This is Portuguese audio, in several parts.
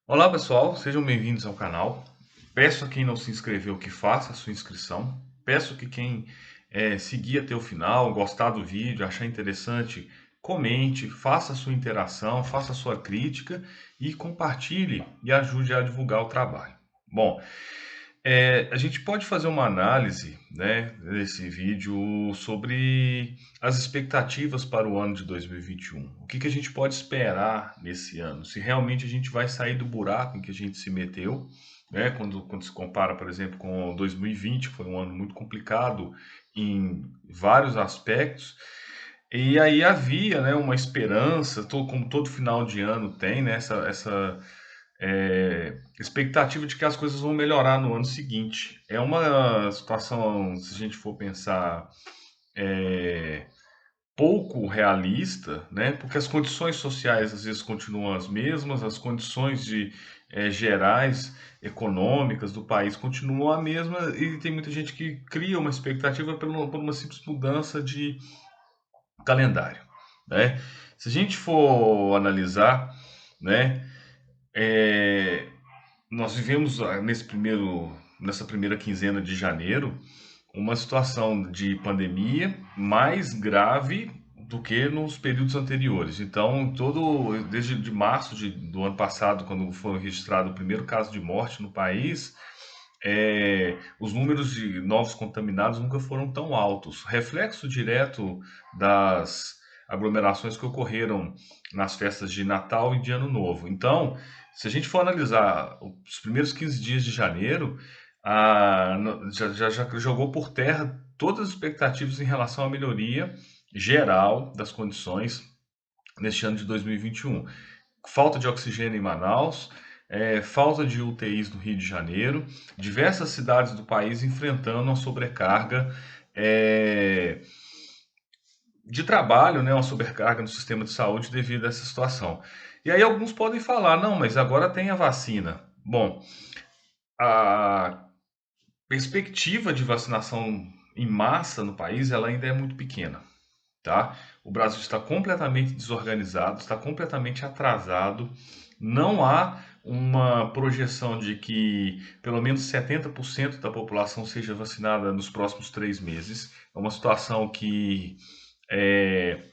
Olá pessoal, sejam bem-vindos ao canal. Peço a quem não se inscreveu que faça a sua inscrição. Peço que quem seguir até o final, gostar do vídeo, achar interessante, comente, faça a sua interação, faça a sua crítica e compartilhe e ajude a divulgar o trabalho. Bom, a gente pode fazer uma análise, né, nesse vídeo sobre as expectativas para o ano de 2021. O que que a gente pode esperar nesse ano? Se realmente a gente vai sair do buraco em que a gente se meteu, né, quando se compara, por exemplo, com 2020, que foi um ano muito complicado em vários aspectos. E aí havia, né, uma esperança, como todo final de ano tem, né, expectativa de que as coisas vão melhorar no ano seguinte. É uma situação, se a gente for pensar, pouco realista, né? Porque as condições sociais às vezes continuam as mesmas, as condições gerais econômicas do país continuam a mesma e tem muita gente que cria uma expectativa por uma simples mudança de calendário, né? Se a gente for analisar, né, é, nós vivemos nessa primeira quinzena de janeiro uma situação de pandemia mais grave do que nos períodos anteriores. Então, desde de março do ano passado, quando foi registrado o primeiro caso de morte no país, os números de novos contaminados nunca foram tão altos. Reflexo direto das aglomerações que ocorreram nas festas de Natal e de Ano Novo. Então, se a gente for analisar os primeiros 15 dias de janeiro, já jogou por terra todas as expectativas em relação à melhoria geral das condições neste ano de 2021. Falta de oxigênio em Manaus, falta de UTIs no Rio de Janeiro, diversas cidades do país enfrentando uma sobrecarga é, de trabalho, né, uma sobrecarga no sistema de saúde devido a essa situação. E aí alguns podem falar, não, mas agora tem a vacina. Bom, a perspectiva de vacinação em massa no país ela ainda é muito pequena, tá? O Brasil está completamente desorganizado, está completamente atrasado. Não há uma projeção de que pelo menos 70% da população seja vacinada nos próximos 3 meses. É uma situação que é,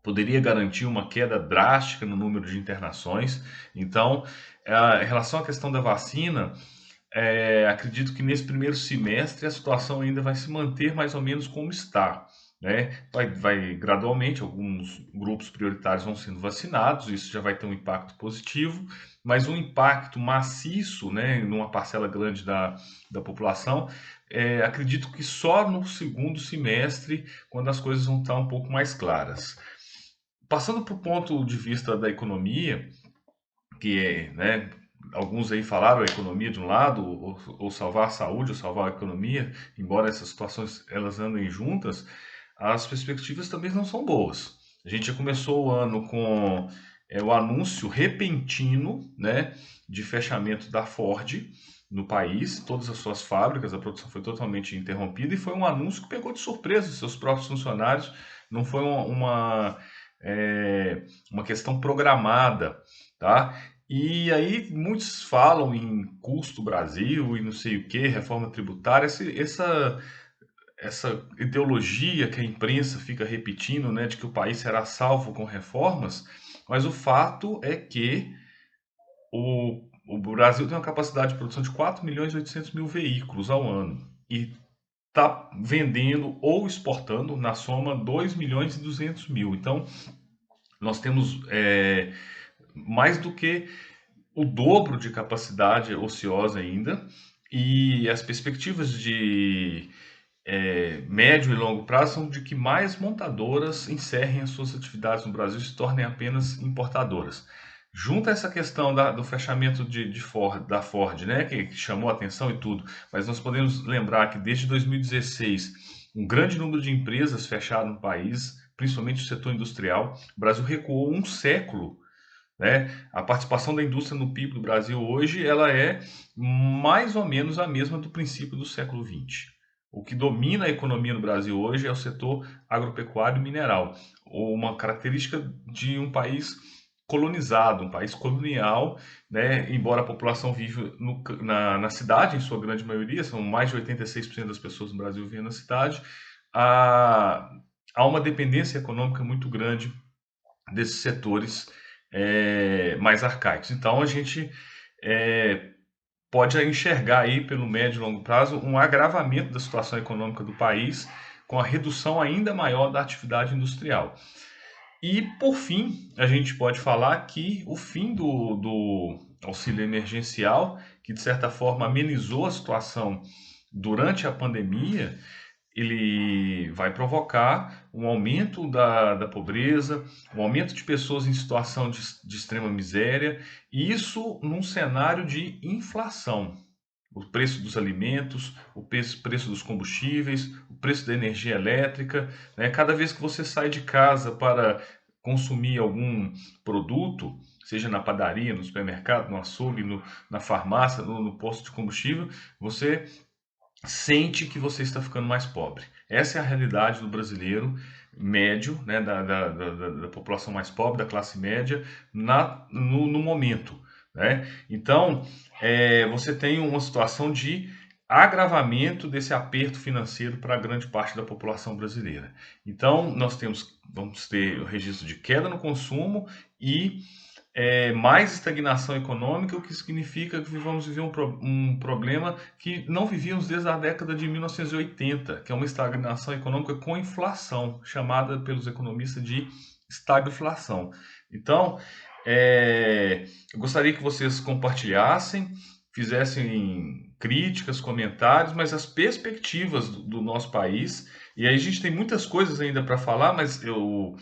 poderia garantir uma queda drástica no número de internações. Então, em relação à questão da vacina, acredito que nesse primeiro semestre a situação ainda vai se manter mais ou menos como está, né? Vai gradualmente, alguns grupos prioritários vão sendo vacinados, isso já vai ter um impacto positivo, mas um impacto maciço, né, numa parcela grande da população, acredito que só no segundo semestre, quando as coisas vão estar um pouco mais claras. Passando para o ponto de vista da economia, que é, né, alguns aí falaram a economia de um lado, ou salvar a saúde, ou salvar a economia, embora essas situações elas andem juntas, as perspectivas também não são boas. A gente já começou o ano com o anúncio repentino, né, de fechamento da Ford no país, todas as suas fábricas, a produção foi totalmente interrompida e foi um anúncio que pegou de surpresa os seus próprios funcionários, não foi uma questão programada, tá? E aí muitos falam em custo Brasil e não sei o que, reforma tributária, essa ideologia que a imprensa fica repetindo, né, de que o país será salvo com reformas, mas o fato é que o Brasil tem uma capacidade de produção de 4 milhões e 800 mil veículos ao ano e está vendendo ou exportando na soma 2 milhões e 200 mil. Então, nós temos mais do que o dobro de capacidade ociosa ainda, e as perspectivas de médio e longo prazo são de que mais montadoras encerrem as suas atividades no Brasil e se tornem apenas importadoras. Junta essa questão do fechamento da Ford, né, que chamou a atenção e tudo, mas nós podemos lembrar que desde 2016 um grande número de empresas fecharam no país, principalmente o setor industrial. O Brasil recuou um século, né? A participação da indústria no PIB do Brasil hoje ela é mais ou menos a mesma do princípio do século XX. O que domina a economia no Brasil hoje é o setor agropecuário e mineral, ou uma característica de um país colonizado, um país colonial, né? Embora a população vive na cidade, em sua grande maioria, são mais de 86% das pessoas no Brasil vivendo na cidade, há, há uma dependência econômica muito grande desses setores mais arcaicos. Então, a gente é, pode enxergar aí, pelo médio e longo prazo, um agravamento da situação econômica do país, com a redução ainda maior da atividade industrial. E, por fim, a gente pode falar que o fim do auxílio emergencial, que de certa forma amenizou a situação durante a pandemia, ele vai provocar um aumento da pobreza, um aumento de pessoas em situação de extrema miséria, e isso num cenário de inflação. O preço dos alimentos, o preço dos combustíveis, o preço da energia elétrica, né? Cada vez que você sai de casa para consumir algum produto, seja na padaria, no supermercado, no açougue, na farmácia, no posto de combustível, você sente que você está ficando mais pobre. Essa é a realidade do brasileiro médio, né, da população mais pobre, da classe média, no momento. Né? Então, você tem uma situação de agravamento desse aperto financeiro para grande parte da população brasileira. Então, vamos ter o registro de queda no consumo e mais estagnação econômica, o que significa que vamos viver um problema que não vivíamos desde a década de 1980, que é uma estagnação econômica com inflação, chamada pelos economistas de estagflação. Então, eu gostaria que vocês compartilhassem, fizessem críticas, comentários, mas as perspectivas do nosso país. E aí a gente tem muitas coisas ainda para falar, mas eu,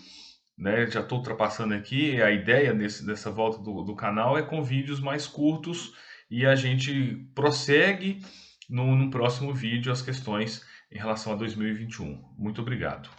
né, já estou ultrapassando aqui. A ideia dessa volta do canal é com vídeos mais curtos e a gente prossegue no próximo vídeo as questões em relação a 2021. Muito obrigado.